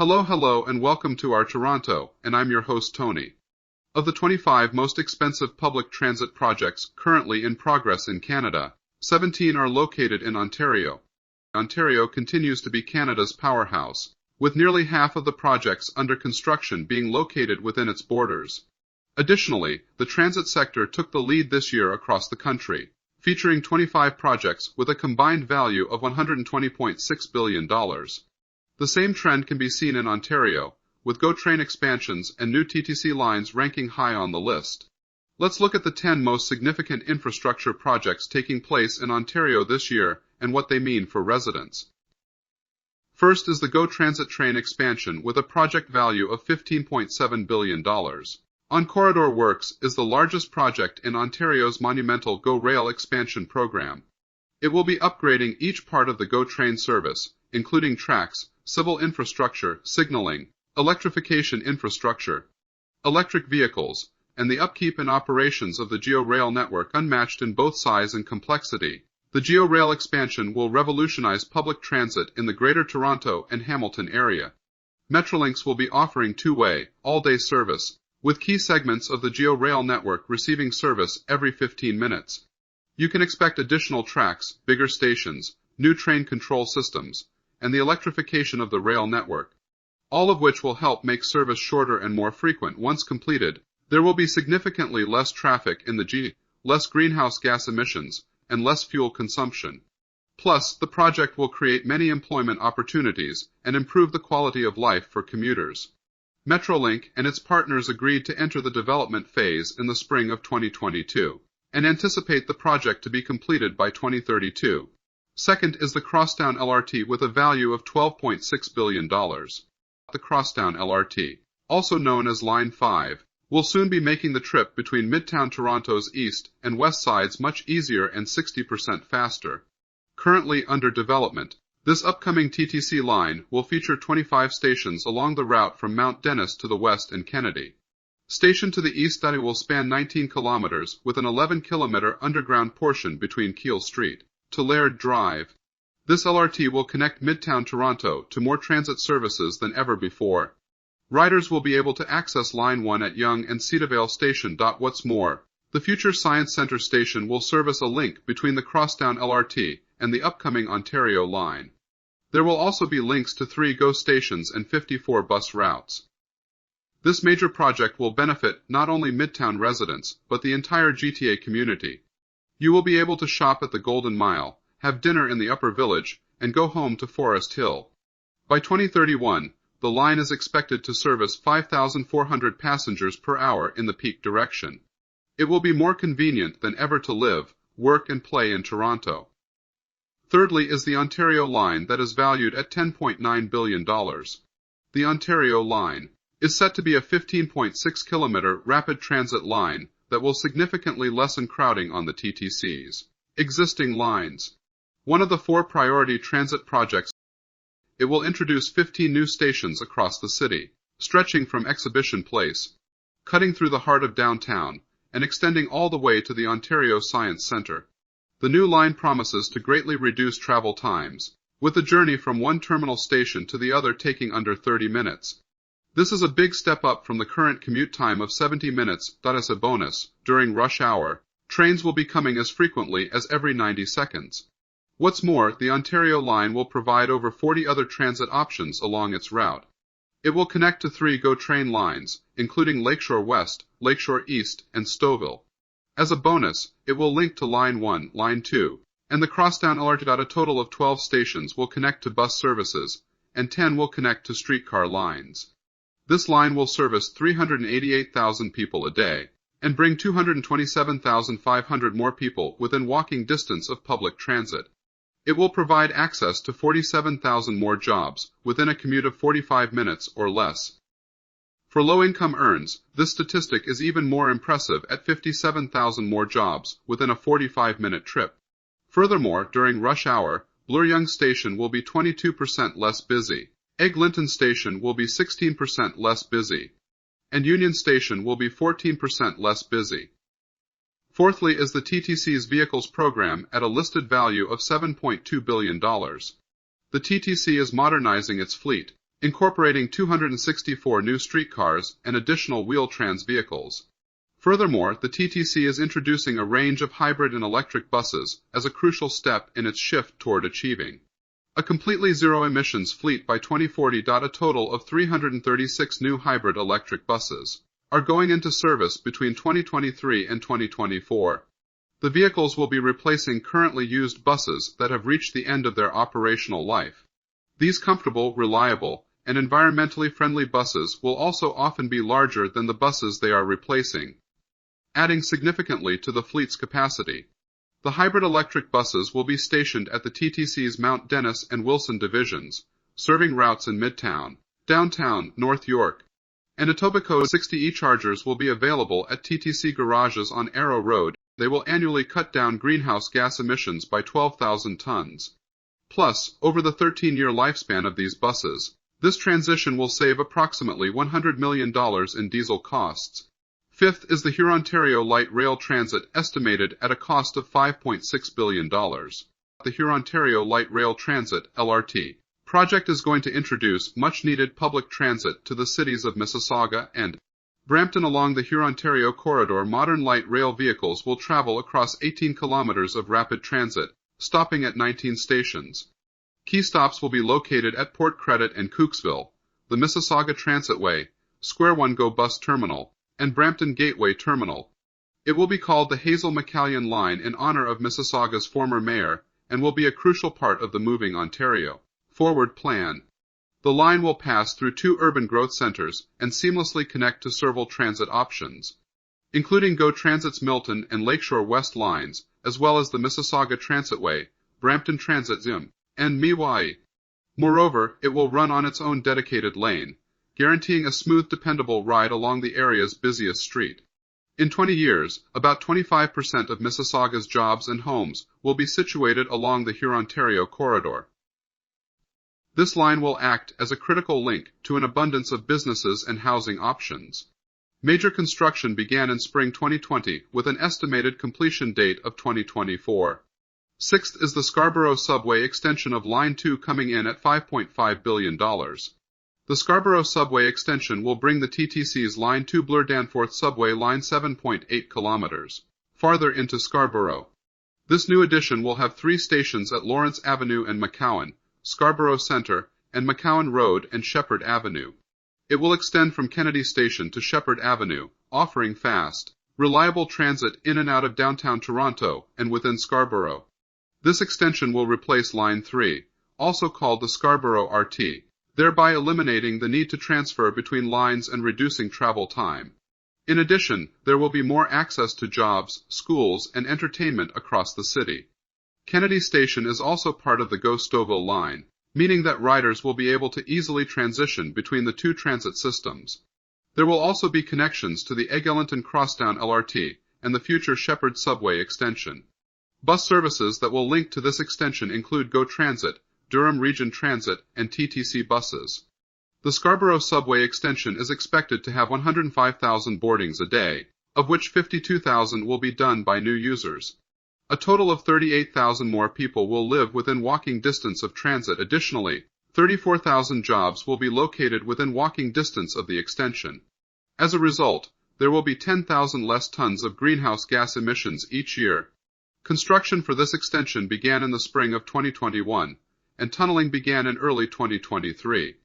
Hello, and welcome to our Toronto, and I'm your host, Tony. Of the 25 most expensive public transit projects currently in progress in Canada, 17 are located in Ontario. Ontario continues to be Canada's powerhouse, with nearly half of the projects under construction being located within its borders. Additionally, the transit sector took the lead this year across the country, featuring 25 projects with a combined value of $120.6 billion. The same trend can be seen in Ontario, with GO train expansions and new TTC lines ranking high on the list. Let's look at the 10 most significant infrastructure projects taking place in Ontario this year and what they mean for residents. First is the GO Transit train expansion with a project value of $15.7 billion. On-corridor works is the largest project in Ontario's monumental GO Rail expansion program. It will be upgrading each part of the GO train service, including tracks, civil infrastructure, signaling, electrification infrastructure, electric vehicles, and the upkeep and operations of the GO Rail network unmatched in both size and complexity. The GO Rail expansion will revolutionize public transit in the Greater Toronto and Hamilton area. Metrolinx will be offering two-way, all-day service, with key segments of the GO Rail network receiving service every 15 minutes. You can expect additional tracks, bigger stations, new train control systems, and the electrification of the rail network, all of which will help make service shorter and more frequent. Once completed, there will be significantly less traffic in the GO, less greenhouse gas emissions, and less fuel consumption. Plus, the project will create many employment opportunities and improve the quality of life for commuters. Metrolinx and its partners agreed to enter the development phase in the spring of 2022, and anticipate the project to be completed by 2032. Second is the Crosstown LRT with a value of $12.6 billion. The Crosstown LRT, also known as Line 5, will soon be making the trip between Midtown Toronto's east and west sides much easier and 60% faster. Currently under development, this upcoming TTC line will feature 25 stations along the route from Mount Dennis to the west and Kennedy. Station to the east that will span 19 kilometers with an 11-kilometer underground portion between Keele Street to Laird Drive. This LRT will connect Midtown Toronto to more transit services than ever before. Riders will be able to access Line 1 at Yonge and Cedarvale Station. What's more, the future Science Centre station will serve as a link between the Crosstown LRT and the upcoming Ontario line. There will also be links to 3 GO stations and 54 bus routes. This major project will benefit not only Midtown residents, but the entire GTA community. You will be able to shop at the Golden Mile, have dinner in the Upper Village, and go home to Forest Hill. By 2031, the line is expected to service 5,400 passengers per hour in the peak direction. It will be more convenient than ever to live, work, and play in Toronto. Thirdly is the Ontario line that is valued at $10.9 billion. The Ontario line is set to be a 15.6-kilometer rapid transit line that will significantly lessen crowding on the TTC's existing lines. One of the 4 priority transit projects, it will introduce 15 new stations across the city, stretching from Exhibition Place, cutting through the heart of downtown, and extending all the way to the Ontario Science Centre. The new line promises to greatly reduce travel times, with the journey from one terminal station to the other taking under 30 minutes. This is a big step up from the current commute time of 70 minutes. As a bonus, during rush hour, trains will be coming as frequently as every 90 seconds. What's more, the Ontario line will provide over 40 other transit options along its route. It will connect to 3 GO train lines, including Lakeshore West, Lakeshore East, and Stouffville. As a bonus, it will link to Line 1, Line 2, and the Crosstown LRT. A total of 12 stations will connect to bus services, and 10 will connect to streetcar lines. This line will service 388,000 people a day, and bring 227,500 more people within walking distance of public transit. It will provide access to 47,000 more jobs within a commute of 45 minutes or less. For low-income earners, this statistic is even more impressive at 57,000 more jobs within a 45-minute trip. Furthermore, during rush hour, Bloor Yonge Station will be 22% less busy, Eglinton Station will be 16% less busy, and Union Station will be 14% less busy. Fourthly is the TTC's vehicles program at a listed value of $7.2 billion. The TTC is modernizing its fleet, incorporating 264 new streetcars and additional wheel-trans vehicles. Furthermore, the TTC is introducing a range of hybrid and electric buses as a crucial step in its shift toward achieving a completely zero-emissions fleet by 2040. A total of 336 new hybrid electric buses are going into service between 2023 and 2024. The vehicles will be replacing currently used buses that have reached the end of their operational life. These comfortable, reliable, and environmentally friendly buses will also often be larger than the buses they are replacing, adding significantly to the fleet's capacity. The hybrid electric buses will be stationed at the TTC's Mount Dennis and Wilson divisions, serving routes in Midtown, downtown, North York, and Etobicoke. 60 e-chargers will be available at TTC garages on Arrow Road. They will annually cut down greenhouse gas emissions by 12,000 tons. Plus, over the 13-year lifespan of these buses, this transition will save approximately $100 million in diesel costs. Fifth is the Hurontario Light Rail Transit, estimated at a cost of $5.6 billion. The Hurontario Light Rail Transit LRT project is going to introduce much-needed public transit to the cities of Mississauga and Brampton along the Hurontario corridor. Modern light rail vehicles will travel across 18 kilometers of rapid transit, stopping at 19 stations. Key stops will be located at Port Credit and Cooksville, the Mississauga Transitway, Square One GO Bus Terminal, and Brampton Gateway Terminal. It will be called the Hazel-McCallion Line in honor of Mississauga's former mayor and will be a crucial part of the Moving Ontario Forward plan. The line will pass through 2 urban growth centers and seamlessly connect to several transit options, including GO Transit's Milton and Lakeshore West lines, as well as the Mississauga Transitway, Brampton Transit ZIM, and MeWai. Moreover, it will run on its own dedicated lane, guaranteeing a smooth, dependable ride along the area's busiest street. In 20 years, about 25% of Mississauga's jobs and homes will be situated along the Hurontario corridor. This line will act as a critical link to an abundance of businesses and housing options. Major construction began in spring 2020 with an estimated completion date of 2024. Sixth is the Scarborough subway extension of Line 2 coming in at $5.5 billion. The Scarborough subway extension will bring the TTC's Line 2 Bloor-Danforth subway line 7.8 kilometers farther into Scarborough. This new addition will have 3 stations at Lawrence Avenue and McCowan, Scarborough Centre, and McCowan Road and Shepherd Avenue. It will extend from Kennedy Station to Shepherd Avenue, offering fast, reliable transit in and out of downtown Toronto and within Scarborough. This extension will replace Line 3, also called the Scarborough RT, thereby eliminating the need to transfer between lines and reducing travel time. In addition, there will be more access to jobs, schools, and entertainment across the city. Kennedy Station is also part of the GO Stouffville line, meaning that riders will be able to easily transition between the 2 transit systems. There will also be connections to the Eglinton Crosstown LRT and the future Shepherd subway extension. Bus services that will link to this extension include GO Transit, Durham Region Transit, and TTC buses. The Scarborough subway extension is expected to have 105,000 boardings a day, of which 52,000 will be done by new users. A total of 38,000 more people will live within walking distance of transit. Additionally, 34,000 jobs will be located within walking distance of the extension. As a result, there will be 10,000 less tons of greenhouse gas emissions each year. Construction for this extension began in the spring of 2021, and tunneling began in early 2023.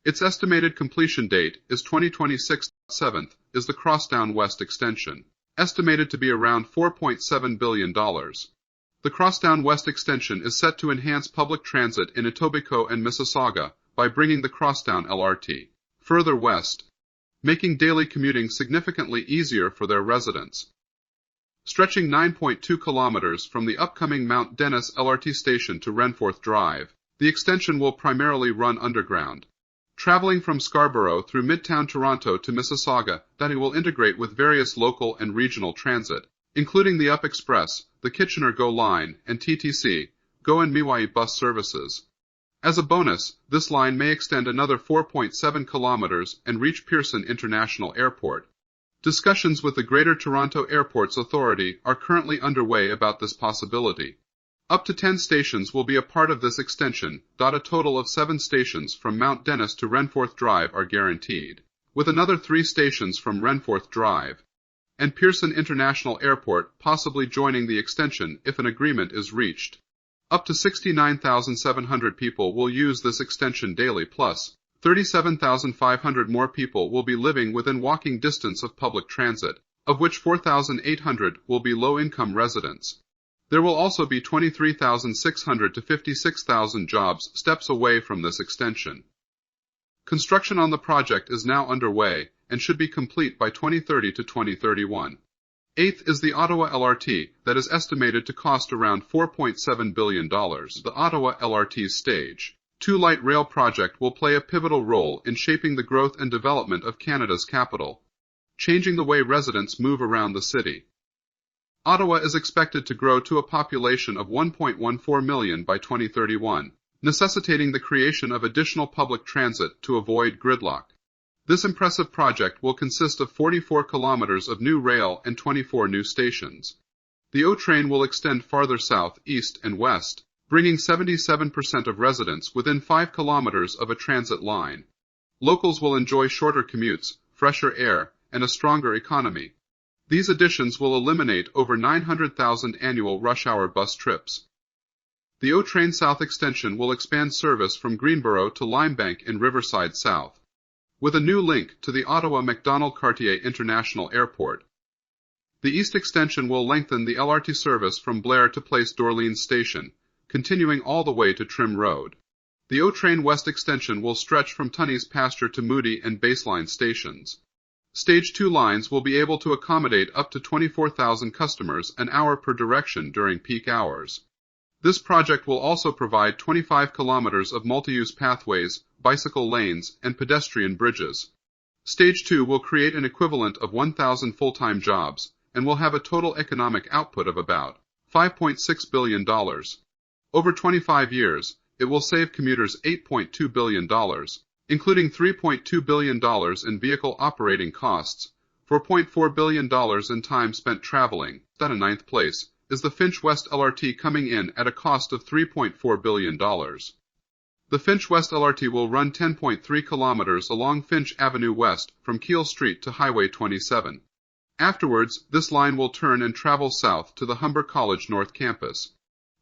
Its estimated completion date is 2026. Seventh is the Crosstown West extension, estimated to be around $4.7 billion. The Crosstown West extension is set to enhance public transit in Etobicoke and Mississauga by bringing the Crosstown LRT further west, making daily commuting significantly easier for their residents. Stretching 9.2 kilometers from the upcoming Mount Dennis LRT station to Renforth Drive, the extension will primarily run underground, traveling from Scarborough through Midtown Toronto to Mississauga. That it will integrate with various local and regional transit, including the Up Express, the Kitchener GO line, and TTC, GO and MeWai bus services. As a bonus, this line may extend another 4.7 kilometers and reach Pearson International Airport. Discussions with the Greater Toronto Airports Authority are currently underway about this possibility. Up to 10 stations will be a part of this extension. A total of 7 stations from Mount Dennis to Renforth Drive are guaranteed, with another 3 stations from Renforth Drive and Pearson International Airport possibly joining the extension if an agreement is reached. Up to 69,700 people will use this extension daily, plus 37,500 more people will be living within walking distance of public transit, of which 4,800 will be low-income residents. There will also be 23,600 to 56,000 jobs steps away from this extension. Construction on the project is now underway and should be complete by 2030 to 2031. Eighth is the Ottawa LRT that is estimated to cost around $4.7 billion. The Ottawa LRT Stage 2 light rail project will play a pivotal role in shaping the growth and development of Canada's capital, changing the way residents move around the city. Ottawa is expected to grow to a population of 1.14 million by 2031, necessitating the creation of additional public transit to avoid gridlock. This impressive project will consist of 44 kilometers of new rail and 24 new stations. The O train will extend farther south, east, and west, bringing 77% of residents within 5 kilometers of a transit line. Locals will enjoy shorter commutes, fresher air, and a stronger economy. These additions will eliminate over 900,000 annual rush-hour bus trips. The O Train South extension will expand service from Greenborough to Limebank in Riverside South, with a new link to the Ottawa Macdonald-Cartier International Airport. The East extension will lengthen the LRT service from Blair to Place d'Orleans Station, continuing all the way to Trim Road. The O Train West extension will stretch from Tunney's Pasture to Moody and Baseline stations. Stage 2 lines will be able to accommodate up to 24,000 customers an hour per direction during peak hours. This project will also provide 25 kilometers of multi-use pathways, bicycle lanes, and pedestrian bridges. Stage 2 will create an equivalent of 1,000 full-time jobs and will have a total economic output of about $5.6 billion. Over 25 years, it will save commuters $8.2 billion, including $3.2 billion in vehicle operating costs, $4.4 billion in time spent traveling. At a ninth place is the Finch West LRT, coming in at a cost of $3.4 billion. The Finch West LRT will run 10.3 kilometers along Finch Avenue West from Keele Street to Highway 27. Afterwards, this line will turn and travel south to the Humber College North Campus.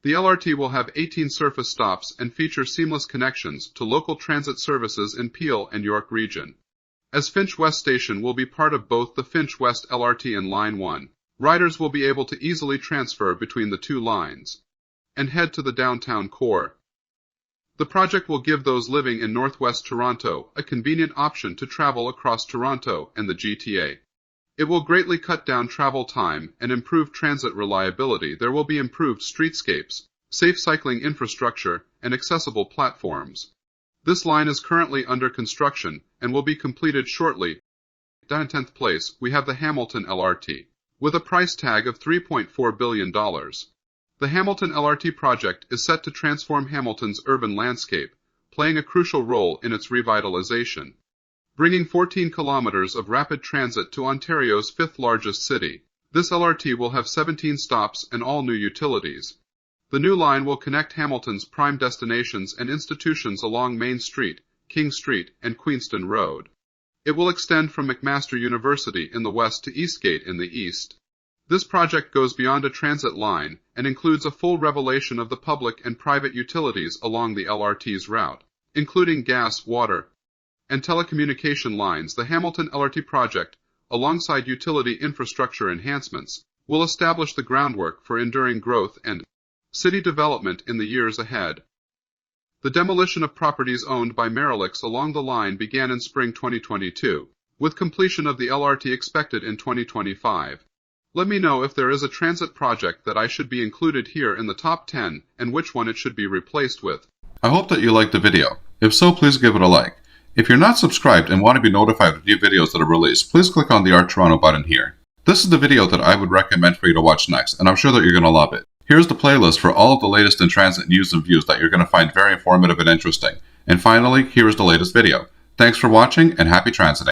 The LRT will have 18 surface stops and feature seamless connections to local transit services in Peel and York region. As Finch West Station will be part of both the Finch West LRT and Line 1, riders will be able to easily transfer between the two lines and head to the downtown core. The project will give those living in northwest Toronto a convenient option to travel across Toronto and the GTA. It will greatly cut down travel time and improve transit reliability. There will be improved streetscapes, safe cycling infrastructure, and accessible platforms. This line is currently under construction and will be completed shortly. Down in 10th place, we have the Hamilton LRT, with a price tag of $3.4 billion. The Hamilton LRT project is set to transform Hamilton's urban landscape, playing a crucial role in its revitalization, bringing 14 kilometers of rapid transit to Ontario's fifth-largest city. This LRT will have 17 stops and all new utilities. The new line will connect Hamilton's prime destinations and institutions along Main Street, King Street, and Queenston Road. It will extend from McMaster University in the west to Eastgate in the east. This project goes beyond a transit line and includes a full revelation of the public and private utilities along the LRT's route, including gas, water, and telecommunication lines. The Hamilton LRT project, alongside utility infrastructure enhancements, will establish the groundwork for enduring growth and city development in the years ahead. The demolition of properties owned by Metrolinx along the line began in spring 2022, with completion of the LRT expected in 2025. Let me know if there is a transit project that I should be included here in the top 10 and which one it should be replaced with. I hope that you liked the video. If so, please give it a like. If you're not subscribed and want to be notified of new videos that are released, please click on the Art Toronto button here. This is the video that I would recommend for you to watch next, and I'm sure that you're going to love it. Here's the playlist for all of the latest in transit news and views that you're going to find very informative and interesting. And finally, here is the latest video. Thanks for watching and happy transiting.